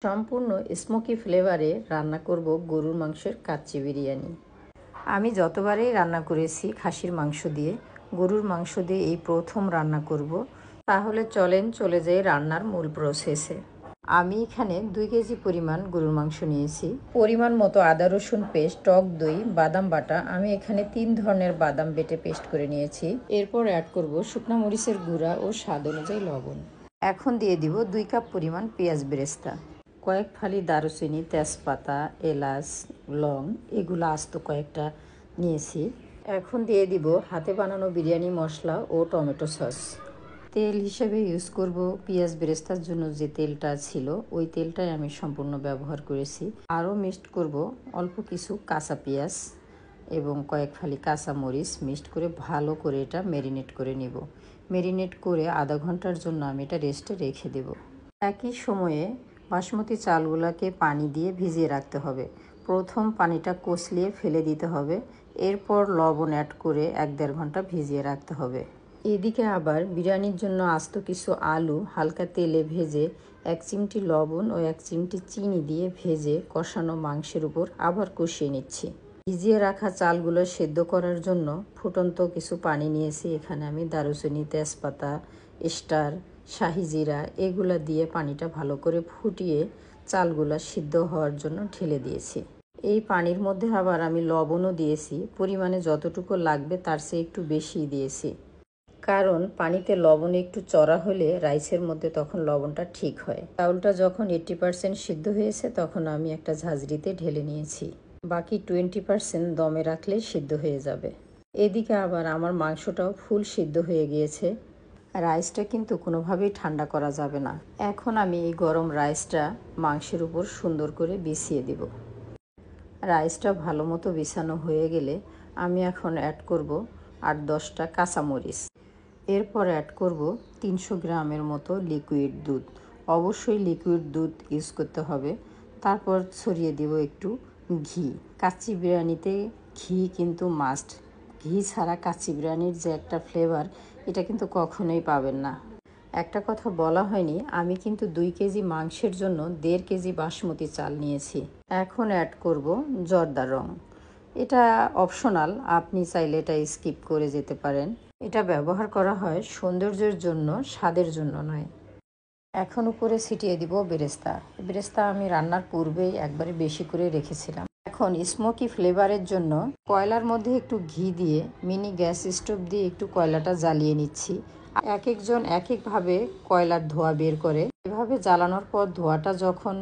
সম্পূর্ণ স্মোকি ফ্লেভারে রান্না করব গরুর মাংসের কাচ্চি বিরিয়ানি। আমি যতবারই রান্না করেছি খাসির মাংস দিয়ে, গরুর মাংস দিয়ে এই প্রথম রান্না করব। তাহলে চলেন চলে যাই রান্নার মূল প্রসেসে। আমি এখানে 2 কেজি পরিমাণ গরুর মাংস নিয়েছি। পরিমাণ মতো আদা রসুন পেস্ট, টক দই, বাদাম বাটা। আমি এখানে 3 ধরনের বাদাম বেটে পেস্ট করে নিয়েছি। এরপর অ্যাড করব শুকনো মরিচের গুঁড়া ও স্বাদ অনুযায়ী লবণ। এখন দিয়ে দিব 2 কাপ পরিমাণ পেঁয়াজ বেরেস্তা, কয়েক ফালি দারুচিনি, তেজপাতা, এলাচ, লং এগুলো আস্ত কয়েকটা নিয়েছি। এখন দিয়ে দিব হাতে বানানো বিরিয়ানি মশলা ও টমেটো সস। তেল হিসেবে ইউজ করব পেঁয়াজ বেরেস্তার জন্য যে তেলটা ছিল ওই তেলটাই আমি সম্পূর্ণ ব্যবহার করেছি। আরও মিক্সড করব অল্প কিছু কাঁচা পেঁয়াজ এবং কয়েক ফালি কাঁচা মরিচ মিক্সড করে ভালো করে এটা ম্যারিনেট করে নেব। ম্যারিনেট করে আধা ঘন্টার জন্য আমি এটা রেস্টে রেখে দেব। একই সময়ে বাসমতি চালগুলোকে পানি দিয়ে ভিজিয়ে রাখতে হবে। প্রথম পানিটা কষলিয়ে ফেলে দিতে হবে, এরপর লবণ অ্যাড করে 1-1.5 ঘন্টা ভিজিয়ে রাখতে হবে। এদিকে আবার বিরিয়ানির জন্য আস্ত কিছু আলু হালকা তেলে ভেজে 1 চিমটি লবণ ও 1 চিমটি চিনি দিয়ে ভেজে কষানো মাংসের উপর আবার কষিয়ে নিচ্ছি। ভিজিয়ে রাখা চালগুলো সেদ্ধ করার জন্য ফুটন্ত কিছু পানি নিয়েছি। এখানে আমি দারুচিনি, তেজপাতা, স্টার, শাহি জিরা এগুলো দিয়ে পানিটা ভালো করে ফুটিয়ে চালগুলো সিদ্ধ হওয়ার জন্য ঢেলে দিয়েছি। এই পানির মধ্যে আবার আমি লবণও দিয়েছি, পরিমাণে যতটুকু লাগবে তার চেয়ে একটু বেশি দিয়েছি, কারণ পানিতে লবণ একটু চড়া হলে রাইসের মধ্যে তখন লবণটা ঠিক হয়। চাউলটা যখন 80% সিদ্ধ হয়েছে তখন আমি একটা ঝাঁঝরিতে ঢেলে নিয়েছি। বাকি 20% দমে রাখলেই সিদ্ধ হয়ে যাবে। এদিকে আবার আমার মাংসটাও ফুল সিদ্ধ হয়ে গিয়েছে। রাইসটা কিন্তু কোনোভাবেই ঠান্ডা করা যাবে না। এখন আমি এই গরম রাইসটা মাংসের উপর সুন্দর করে বিছিয়ে দেব। রাইসটা ভালো মতো বিছানো হয়ে গেলে আমি এখন অ্যাড করব 8-10টা কাঁচামরিচ। এরপর অ্যাড করব 300 গ্রামের মতো লিকুইড দুধ। অবশ্যই লিকুইড দুধ ইউজ করতে হবে। তারপর ছড়িয়ে দেব একটু ঘি। কাচ্চি বিরিয়ানিতে ঘি কিন্তু মাস্ট। ঘি ছাড়া কাচ্চি বিরিয়ানির যে একটা ফ্লেভার, এটা কিন্তু কখনোই পাবেন না। একটা কথা বলা হয়নি, আমি কিন্তু 2 কেজি মাংসের জন্য 1.5 কেজি বাসমতি চাল নিয়েছি। এখন অ্যাড করব জর্দার রং। এটা অপশনাল, আপনি চাইলে এটা স্কিপ করে যেতে পারেন। এটা ব্যবহার করা হয় সৌন্দর্যের জন্য, স্বাদের জন্য নয়। এখন উপরে ছিটিয়ে দিব বেরেস্তা। বেরেস্তা আমি রান্নার পূর্বেই একবারে বেশি করে রেখেছিলাম। এখন স্মোকি ফ্লেভারের জন্য কয়লার মধ্যে একটু ঘি দিয়ে মিনি গ্যাস স্টোভ দিয়ে একটু কয়লাটা জ্বালিয়ে নিচ্ছি। এক একজন এক একভাবে কয়লার ধোঁয়া বের করে। এভাবে জ্বালানোর পর ধোঁয়াটা যখন